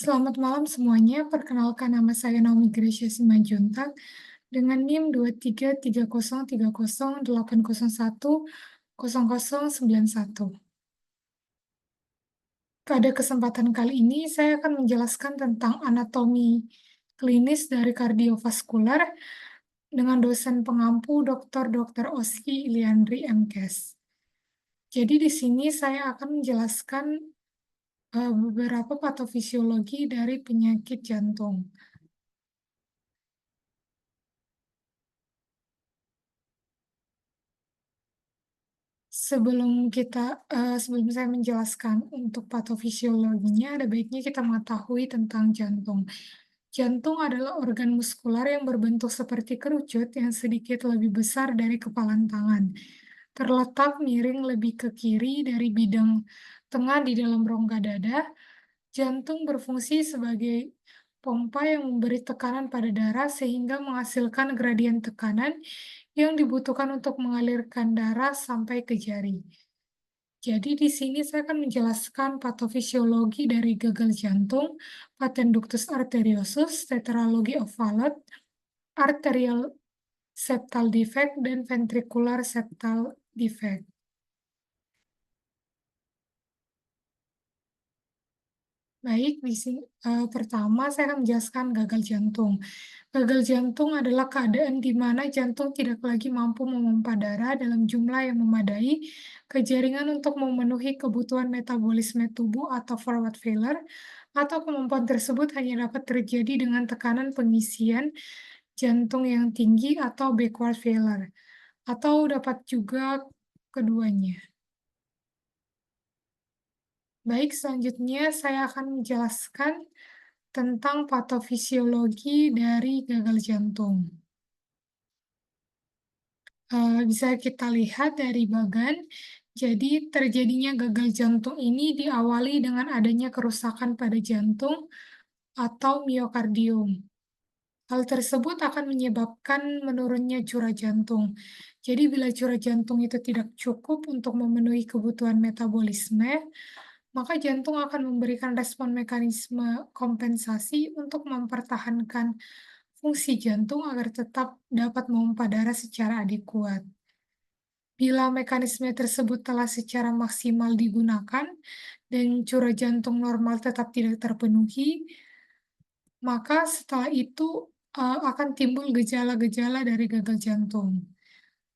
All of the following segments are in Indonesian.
Selamat malam semuanya, perkenalkan nama saya Naomi Gracia Simanjuntak dengan NIM 23303080910091. Pada kesempatan kali ini saya akan menjelaskan tentang anatomi klinis dari kardiovaskular dengan dosen pengampu Dr. Oski Iliandri MKes. Jadi di sini saya akan menjelaskan beberapa patofisiologi dari penyakit jantung. Sebelum saya menjelaskan untuk patofisiologinya, ada baiknya kita mengetahui tentang jantung. Jantung adalah organ muskular yang berbentuk seperti kerucut yang sedikit lebih besar dari kepalan tangan. Terletak miring lebih ke kiri dari bidang tengah di dalam rongga dada. Jantung berfungsi sebagai pompa yang memberi tekanan pada darah sehingga menghasilkan gradien tekanan yang dibutuhkan untuk mengalirkan darah sampai ke jari. Jadi di sini saya akan menjelaskan patofisiologi dari gagal jantung, paten ductus arteriosus, tetralogy of Fallot, arterial septal defect, dan ventricular septal defect. Baik, di sini pertama saya akan menjelaskan gagal jantung. Gagal jantung adalah keadaan di mana jantung tidak lagi mampu memompa darah dalam jumlah yang memadai ke jaringan untuk memenuhi kebutuhan metabolisme tubuh atau forward failure, atau kemampuan tersebut hanya dapat terjadi dengan tekanan pengisian jantung yang tinggi atau backward failure, atau dapat juga keduanya. Baik, selanjutnya saya akan menjelaskan tentang patofisiologi dari gagal jantung. Bisa kita lihat dari bagan, jadi terjadinya gagal jantung ini diawali dengan adanya kerusakan pada jantung atau miokardium. Hal tersebut akan menyebabkan menurunnya curah jantung. Jadi bila curah jantung itu tidak cukup untuk memenuhi kebutuhan metabolisme, maka jantung akan memberikan respon mekanisme kompensasi untuk mempertahankan fungsi jantung agar tetap dapat memompa darah secara adekuat. Bila mekanisme tersebut telah secara maksimal digunakan dan curah jantung normal tetap tidak terpenuhi, maka setelah itu akan timbul gejala-gejala dari gagal jantung.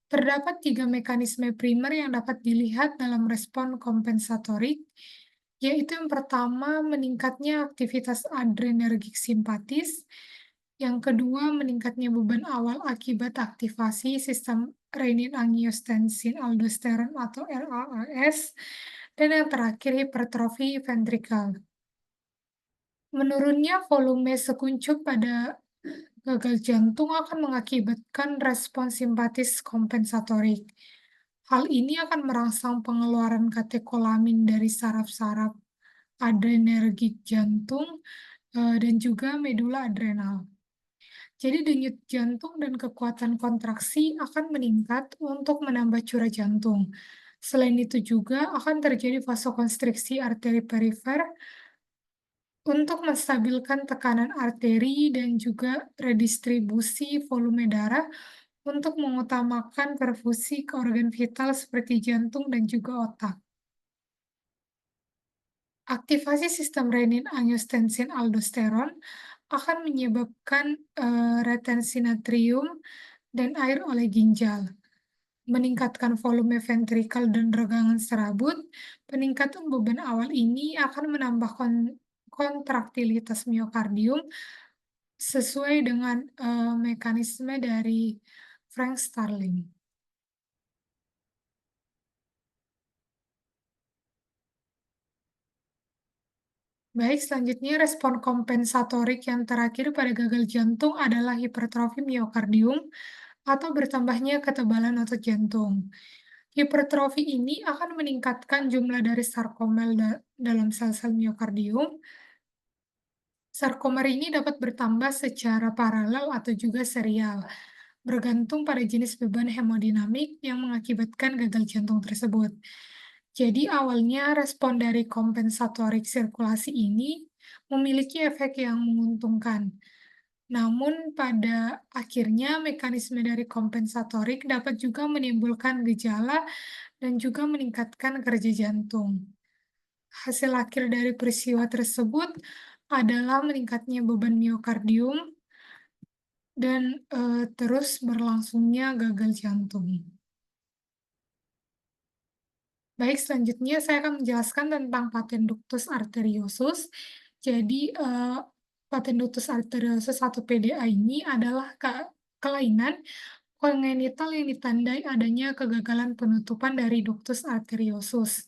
Terdapat 3 mekanisme primer yang dapat dilihat dalam respon kompensatorik, yaitu yang pertama meningkatnya aktivitas adrenergik simpatis, yang kedua meningkatnya beban awal akibat aktivasi sistem renin-angiotensin-aldosteron atau RAAS, dan yang terakhir hipertrofi ventrikal. Menurunnya volume sekuncup pada gagal jantung akan mengakibatkan respon simpatis kompensatorik. Hal ini akan merangsang pengeluaran katekolamin dari saraf-saraf adrenergik jantung dan juga medula adrenal. Jadi denyut jantung dan kekuatan kontraksi akan meningkat untuk menambah curah jantung. Selain itu juga akan terjadi vasokonstriksi arteri perifer untuk menstabilkan tekanan arteri dan juga redistribusi volume darah untuk mengutamakan perfusi ke organ vital seperti jantung dan juga otak. Aktivasi sistem renin-angiotensin-aldosteron akan menyebabkan retensi natrium dan air oleh ginjal, meningkatkan volume ventrikal dan regangan serabut. Peningkatan beban awal ini akan menambah kontraktilitas miokardium sesuai dengan mekanisme dari Frank Starling. Baik, selanjutnya respon kompensatorik yang terakhir pada gagal jantung adalah hipertrofi miokardium atau bertambahnya ketebalan otot jantung. Hipertrofi ini akan meningkatkan jumlah dari sarkomel dalam sel-sel miokardium. Sarkomer ini dapat bertambah secara paralel atau juga serial, bergantung pada jenis beban hemodinamik yang mengakibatkan gagal jantung tersebut. Jadi awalnya respon dari kompensatorik sirkulasi ini memiliki efek yang menguntungkan. Namun pada akhirnya mekanisme dari kompensatorik dapat juga menimbulkan gejala dan juga meningkatkan kerja jantung. Hasil akhir dari peristiwa tersebut adalah meningkatnya beban miokardium dan terus berlangsungnya gagal jantung. Baik, selanjutnya saya akan menjelaskan tentang paten ductus arteriosus. Jadi, paten ductus arteriosus atau PDA ini adalah kelainan kongenital yang ditandai adanya kegagalan penutupan dari ductus arteriosus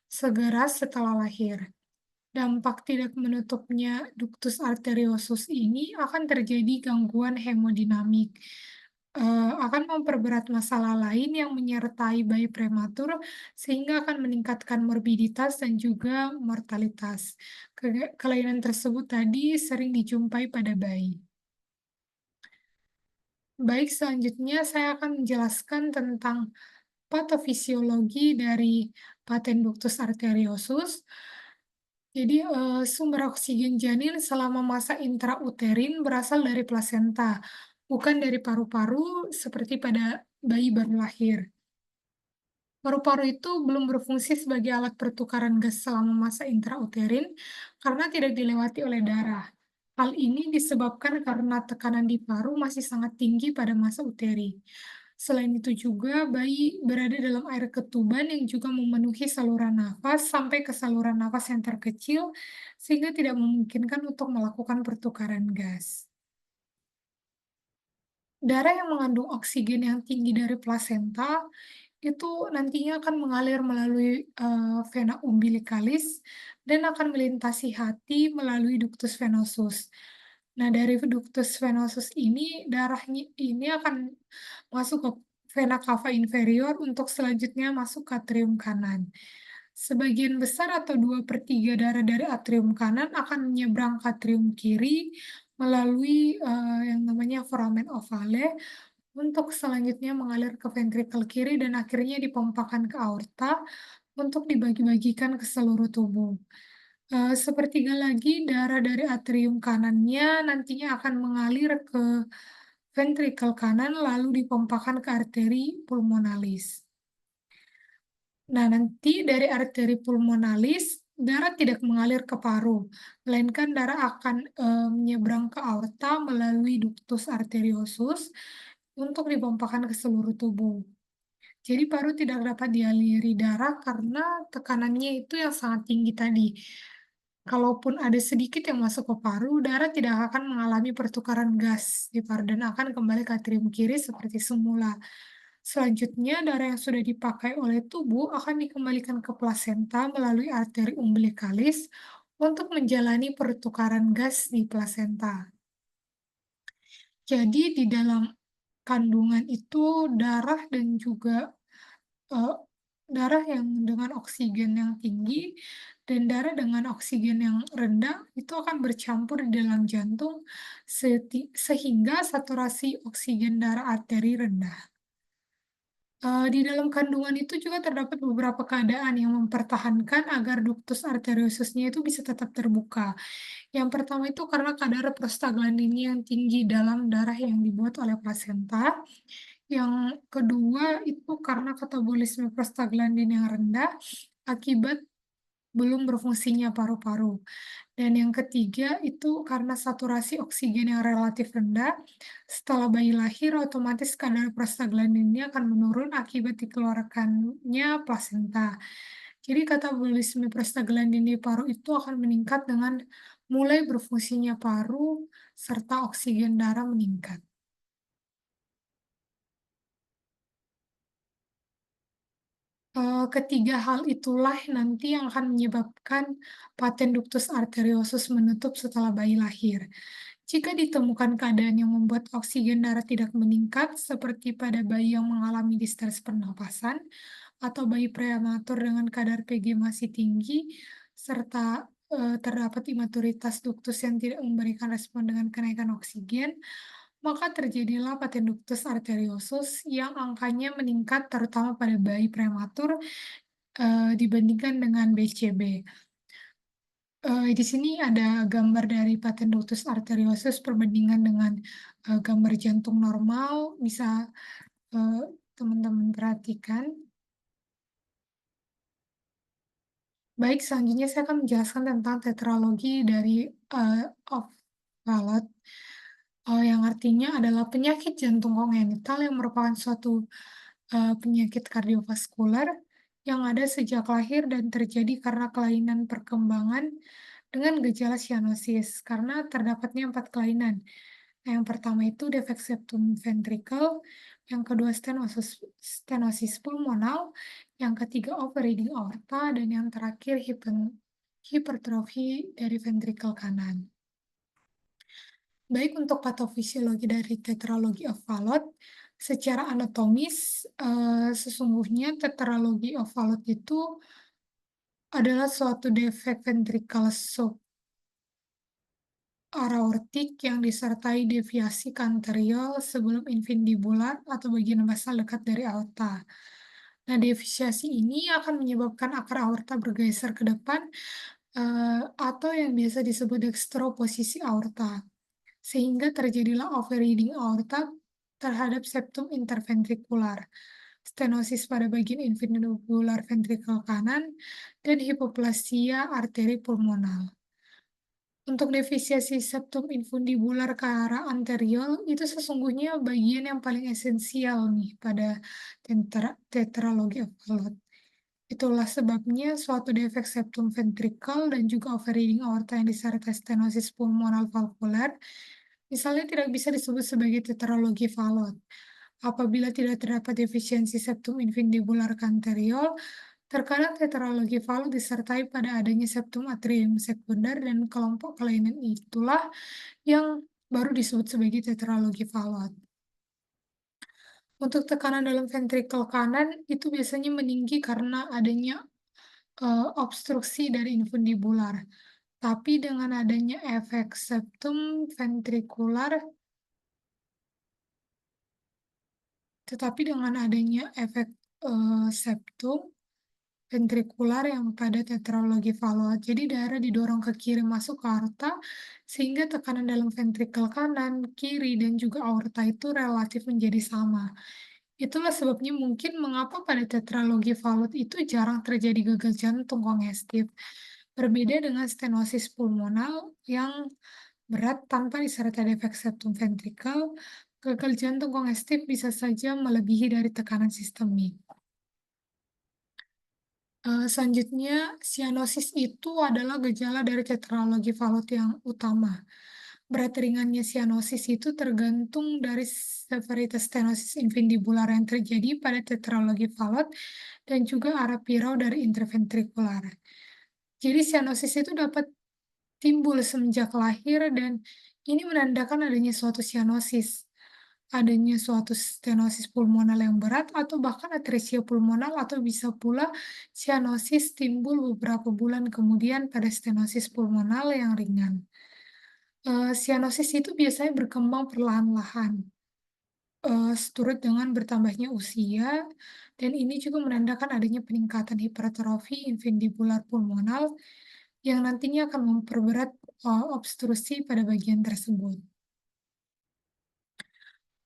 segera setelah lahir. Dampak tidak menutupnya ductus arteriosus ini akan terjadi gangguan hemodinamik, akan memperberat masalah lain yang menyertai bayi prematur sehingga akan meningkatkan morbiditas dan juga mortalitas. Kelainan tersebut tadi sering dijumpai pada bayi. Baik, selanjutnya saya akan menjelaskan tentang patofisiologi dari paten ductus arteriosus. Jadi, sumber oksigen janin selama masa intrauterin berasal dari plasenta, bukan dari paru-paru seperti pada bayi baru lahir. Paru-paru itu belum berfungsi sebagai alat pertukaran gas selama masa intrauterin karena tidak dilewati oleh darah. Hal ini disebabkan karena tekanan di paru masih sangat tinggi pada masa uteri. Selain itu juga, bayi berada dalam air ketuban yang juga memenuhi saluran nafas sampai ke saluran nafas yang terkecil, sehingga tidak memungkinkan untuk melakukan pertukaran gas. Darah yang mengandung oksigen yang tinggi dari plasenta itu nantinya akan mengalir melalui, vena umbilikalis dan akan melintasi hati melalui ductus venosus. Nah, dari ductus venosus ini, darahnya ini akan masuk ke vena cava inferior untuk selanjutnya masuk ke atrium kanan. Sebagian besar atau 2/3 darah dari atrium kanan akan menyeberang ke atrium kiri melalui, yang namanya foramen ovale untuk selanjutnya mengalir ke ventrikel kiri dan akhirnya dipompakan ke aorta untuk dibagi-bagikan ke seluruh tubuh. Sepertiga lagi darah dari atrium kanannya nantinya akan mengalir ke ventrikel kanan lalu dipompakan ke arteri pulmonalis. Nah, nanti dari arteri pulmonalis, darah tidak mengalir ke paru, melainkan darah akan, menyeberang ke aorta melalui ductus arteriosus untuk dipompakan ke seluruh tubuh. Jadi paru tidak dapat dialiri darah karena tekanannya itu yang sangat tinggi tadi. Kalaupun ada sedikit yang masuk ke paru, darah tidak akan mengalami pertukaran gas di paru dan akan kembali ke atrium kiri seperti semula. Selanjutnya, darah yang sudah dipakai oleh tubuh akan dikembalikan ke plasenta melalui arteri umbilikalis untuk menjalani pertukaran gas di plasenta. Jadi di dalam kandungan itu darah dan juga Eee, darah yang dengan oksigen yang tinggi dan darah dengan oksigen yang rendah itu akan bercampur di dalam jantung sehingga saturasi oksigen darah arteri rendah. Di dalam kandungan itu juga terdapat beberapa keadaan yang mempertahankan agar ductus arteriosusnya itu bisa tetap terbuka. Yang pertama itu karena kadar prostaglandinnya yang tinggi dalam darah yang dibuat oleh plasenta. Yang kedua itu karena katabolisme prostaglandin yang rendah akibat belum berfungsinya paru-paru. Dan yang ketiga itu karena saturasi oksigen yang relatif rendah. Setelah bayi lahir, otomatis kadar prostaglandinnya akan menurun akibat dikeluarkannya plasenta. Jadi katabolisme prostaglandin di paru itu akan meningkat dengan mulai berfungsinya paru serta oksigen darah meningkat. Ketiga hal itulah nanti yang akan menyebabkan paten ductus arteriosus menutup setelah bayi lahir. Jika ditemukan keadaan yang membuat oksigen darah tidak meningkat, seperti pada bayi yang mengalami distress pernapasan, atau bayi prematur dengan kadar Pg masih tinggi, serta terdapat imaturitas duktus yang tidak memberikan respon dengan kenaikan oksigen, maka terjadilah paten ductus arteriosus yang angkanya meningkat terutama pada bayi prematur dibandingkan dengan BCB. Di sini ada gambar dari paten ductus arteriosus perbandingan dengan, gambar jantung normal, bisa, eee, teman-teman perhatikan. Baik, selanjutnya saya akan menjelaskan tentang tetralogi dari, of Fallot, yang artinya adalah penyakit jantung kongenital yang merupakan suatu, penyakit kardiovaskular yang ada sejak lahir dan terjadi karena kelainan perkembangan dengan gejala cyanosis, karena terdapatnya 4 kelainan. Yang pertama itu defek septum ventricle, yang kedua stenosis pulmonal, yang ketiga overriding aorta, dan yang terakhir hipertrofi dari ventrikel kanan. Baik untuk patofisiologi dari tetralogi of Fallot, secara anatomis, sesungguhnya tetralogi of Fallot itu adalah suatu defek ventrikel subaortik yang disertai deviasi kanteriol sebelum infundibular atau bagian basal dekat dari aorta. Nah, deviasi ini akan menyebabkan akar aorta bergeser ke depan, atau yang biasa disebut dextroposisi aorta. Sehingga terjadilah overreading aorta terhadap septum interventrikular, stenosis pada bagian infundibular ventrikel kanan, dan hipoplasia arteri pulmonal. Untuk defisiasi septum infundibular ke arah anterior, itu sesungguhnya bagian yang paling esensial nih pada tetralogi of Fallot. Itulah sebabnya suatu defek septum ventricle dan juga overreading aorta yang disertai stenosis pulmonal valvular misalnya tidak bisa disebut sebagai tetralogi Fallot. Apabila tidak terdapat defisiensi septum infundibular anterior, terkadang tetralogi Fallot disertai pada adanya septum atrium sekunder dan kelompok kelainan itulah yang baru disebut sebagai tetralogi Fallot. Untuk tekanan dalam ventrikel kanan itu biasanya meninggi karena adanya obstruksi dari infundibular. Tapi dengan adanya efek septum ventrikular tetapi dengan adanya efek, septum ventrikular yang pada tetralogi Fallot, jadi darah didorong ke kiri masuk ke aorta, sehingga tekanan dalam ventrikel kanan, kiri, dan juga aorta itu relatif menjadi sama. Itulah sebabnya mungkin mengapa pada tetralogi Fallot itu jarang terjadi gagal jantung kongestif, berbeda dengan stenosis pulmonal yang berat tanpa disertai defek septum ventrikel, gagal jantung kongestif bisa saja melebihi dari tekanan sistemik. Selanjutnya, sianosis itu adalah gejala dari tetralogi Fallot yang utama. Berat ringannya sianosis itu tergantung dari severitas stenosis infundibular yang terjadi pada tetralogi Fallot dan juga arah pirau dari interventrikular. Jadi sianosis itu dapat timbul semenjak lahir dan ini menandakan adanya suatu sianosis, adanya suatu stenosis pulmonal yang berat atau bahkan atresia pulmonal atau bisa pula sianosis timbul beberapa bulan kemudian pada stenosis pulmonal yang ringan. Sianosis itu biasanya berkembang perlahan-lahan, seturut dengan bertambahnya usia dan ini juga menandakan adanya peningkatan hipertrofi infundibular pulmonal yang nantinya akan memperberat, obstruksi pada bagian tersebut.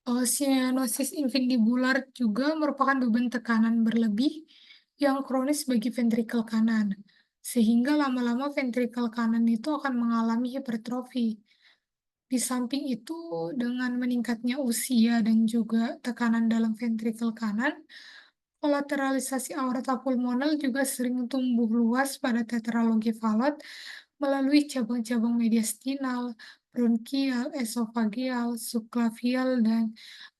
Sianosis infundibular juga merupakan beban tekanan berlebih yang kronis bagi ventrikel kanan, sehingga lama-lama ventrikel kanan itu akan mengalami hipertrofi. Di samping itu, dengan meningkatnya usia dan juga tekanan dalam ventrikel kanan, kolateralisasi aorta pulmonal juga sering tumbuh luas pada tetralogi Fallot melalui cabang-cabang mediastinal, bronkial, esofageal, subclavial, dan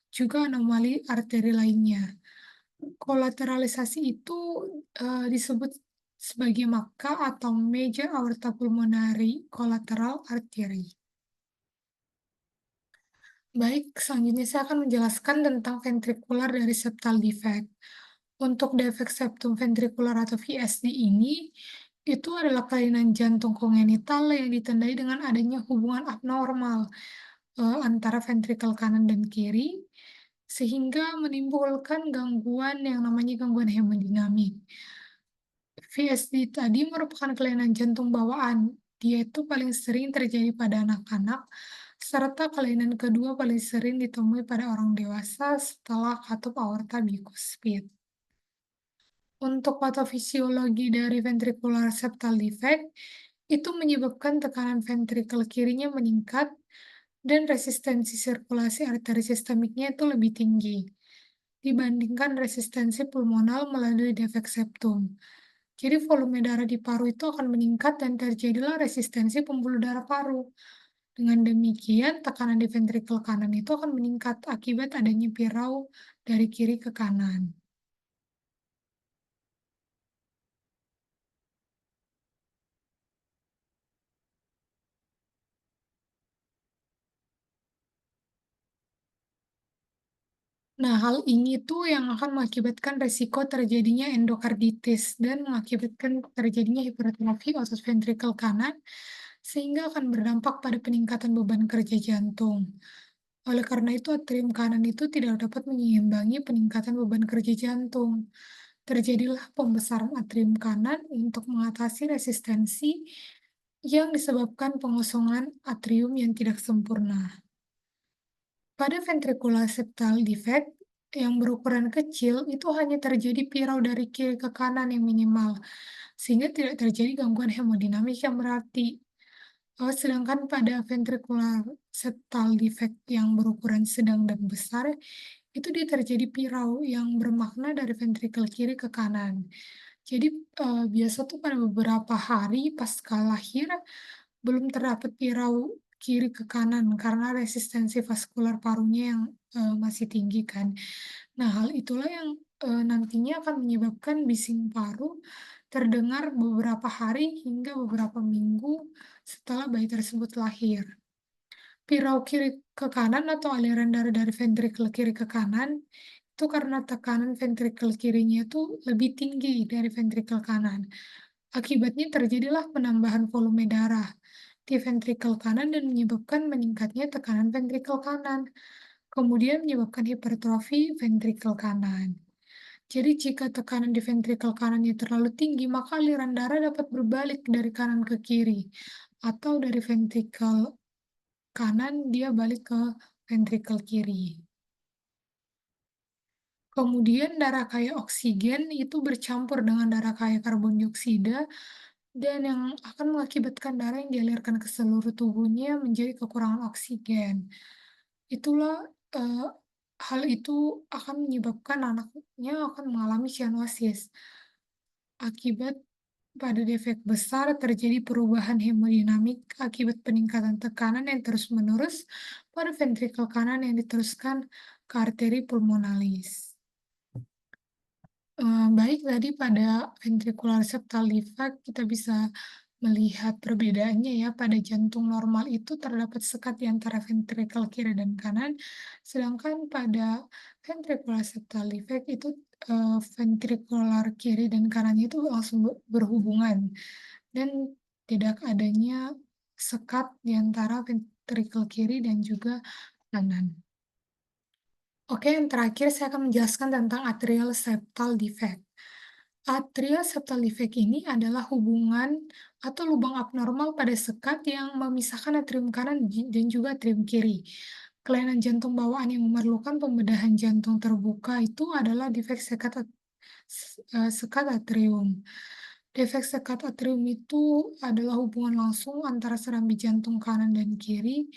juga anomali arteri lainnya. Kolateralisasi itu, disebut sebagai MACA atau Major Aorta Pulmonary Collateral Artery. Baik, selanjutnya saya akan menjelaskan tentang ventrikular dari septal defect. Untuk defek septum ventrikular atau VSD ini, itu adalah kelainan jantung kongenital yang ditandai dengan adanya hubungan abnormal antara ventrikel kanan dan kiri, sehingga menimbulkan gangguan yang namanya gangguan hemodinamik. VSD tadi merupakan kelainan jantung bawaan. Dia itu paling sering terjadi pada anak-anak, serta kelainan kedua paling sering ditemui pada orang dewasa setelah katup aorta bikuspid. Untuk patofisiologi dari ventricular septal defect, itu menyebabkan tekanan ventrikel kirinya meningkat dan resistensi sirkulasi arteri sistemiknya itu lebih tinggi dibandingkan resistensi pulmonal melalui defek septum. Jadi volume darah di paru itu akan meningkat dan terjadilah resistensi pembuluh darah paru. Dengan demikian, tekanan di ventrikel kanan itu akan meningkat akibat adanya pirau dari kiri ke kanan. Nah, hal ini tuh yang akan mengakibatkan resiko terjadinya endokarditis dan mengakibatkan terjadinya hipertrofi otot ventrikel kanan, sehingga akan berdampak pada peningkatan beban kerja jantung. Oleh karena itu, atrium kanan itu tidak dapat menyeimbangi peningkatan beban kerja jantung. Terjadilah pembesaran atrium kanan untuk mengatasi resistensi yang disebabkan pengosongan atrium yang tidak sempurna. Pada ventricular septal defect yang berukuran kecil, itu hanya terjadi pirau dari kiri ke kanan yang minimal, sehingga tidak terjadi gangguan hemodinamik yang berarti. Sedangkan pada ventricular septal defect yang berukuran sedang dan besar, itu dia terjadi pirau yang bermakna dari ventrikel kiri ke kanan. Jadi, biasa tuh pada beberapa hari pasca lahir, belum terdapat pirau kiri ke kanan karena resistensi vaskular parunya yang, masih tinggi kan. Nah, hal itulah yang, nantinya akan menyebabkan bising paru terdengar beberapa hari hingga beberapa minggu setelah bayi tersebut lahir. Pirau kiri ke kanan atau aliran darah dari ventrikel kiri ke kanan, itu karena tekanan ventrikel kirinya itu lebih tinggi dari ventrikel kanan. Akibatnya terjadilah penambahan volume darah di ventrikel kanan dan menyebabkan meningkatnya tekanan ventrikel kanan, kemudian menyebabkan hipertrofi ventrikel kanan. Jadi jika tekanan di ventrikel kanannya terlalu tinggi, maka aliran darah dapat berbalik dari kanan ke kiri, atau dari ventrikel kanan dia balik ke ventrikel kiri. Kemudian darah kaya oksigen itu bercampur dengan darah kaya karbon dioksida dan yang akan mengakibatkan darah yang dialirkan ke seluruh tubuhnya menjadi kekurangan oksigen. Itulah, hal itu akan menyebabkan anaknya akan mengalami cyanosis. Akibat pada defek besar terjadi perubahan hemodinamik akibat peningkatan tekanan yang terus-menerus pada ventrikel kanan yang diteruskan ke arteri pulmonalis. Baik, tadi pada ventricular septal defect kita bisa melihat perbedaannya ya, pada jantung normal itu terdapat sekat di antara ventrikel kiri dan kanan, sedangkan pada ventricular septal defect itu, ventrikular kiri dan kanannya itu langsung berhubungan dan tidak adanya sekat di antara ventrikel kiri dan juga kanan. Oke, yang terakhir saya akan menjelaskan tentang atrial septal defect. Atrial septal defect ini adalah hubungan atau lubang abnormal pada sekat yang memisahkan atrium kanan dan juga atrium kiri. Kelainan jantung bawaan yang memerlukan pembedahan jantung terbuka itu adalah defek sekat atrium. Defek sekat atrium itu adalah hubungan langsung antara serambi jantung kanan dan kiri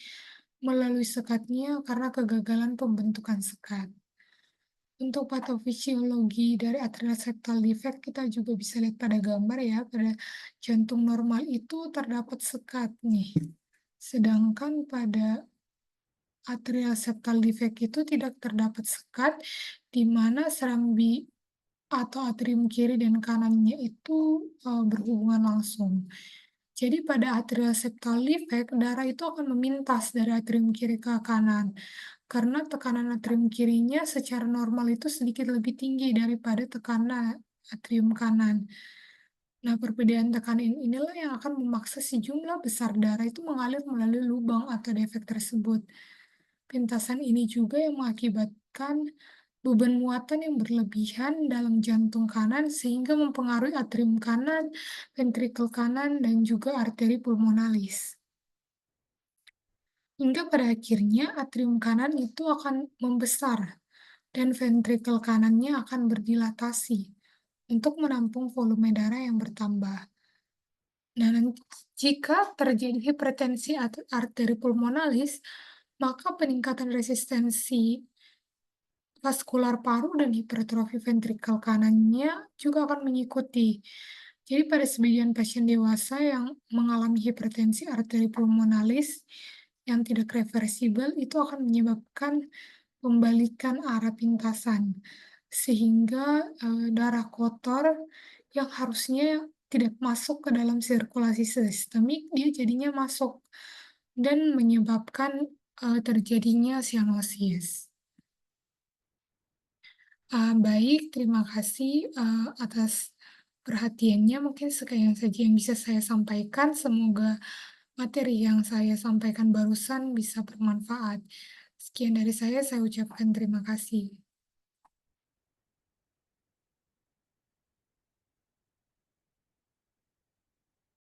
melalui sekatnya karena kegagalan pembentukan sekat. Untuk patofisiologi dari atrial septal defect kita juga bisa lihat pada gambar ya, pada jantung normal itu terdapat sekat nih. Sedangkan pada atrial septal defect itu tidak terdapat sekat, di mana serambi atau atrium kiri dan kanannya itu berhubungan langsung. Jadi pada atrial septal defect, darah itu akan memintas dari atrium kiri ke kanan, karena tekanan atrium kirinya secara normal itu sedikit lebih tinggi daripada tekanan atrium kanan. Nah, perbedaan tekanan inilah yang akan memaksa sejumlah besar darah itu mengalir melalui lubang atau defek tersebut. Pintasan ini juga yang mengakibatkan beban muatan yang berlebihan dalam jantung kanan sehingga mempengaruhi atrium kanan, ventrikel kanan, dan juga arteri pulmonalis. Hingga pada akhirnya atrium kanan itu akan membesar dan ventrikel kanannya akan berdilatasi untuk menampung volume darah yang bertambah. Nah, jika terjadi hipertensi arteri pulmonalis, maka peningkatan resistensi vaskular paru dan hipertrofi ventrikel kanannya juga akan mengikuti. Jadi pada sebagian pasien dewasa yang mengalami hipertensi arteri pulmonalis yang tidak reversibel itu akan menyebabkan pembalikan arah pintasan, sehingga darah kotor yang harusnya tidak masuk ke dalam sirkulasi sistemik, dia jadinya masuk dan menyebabkan terjadinya sianosis. Baik, terima kasih, atas perhatiannya. Mungkin sekian saja yang bisa saya sampaikan. Semoga materi yang saya sampaikan barusan bisa bermanfaat. Sekian dari saya ucapkan terima kasih.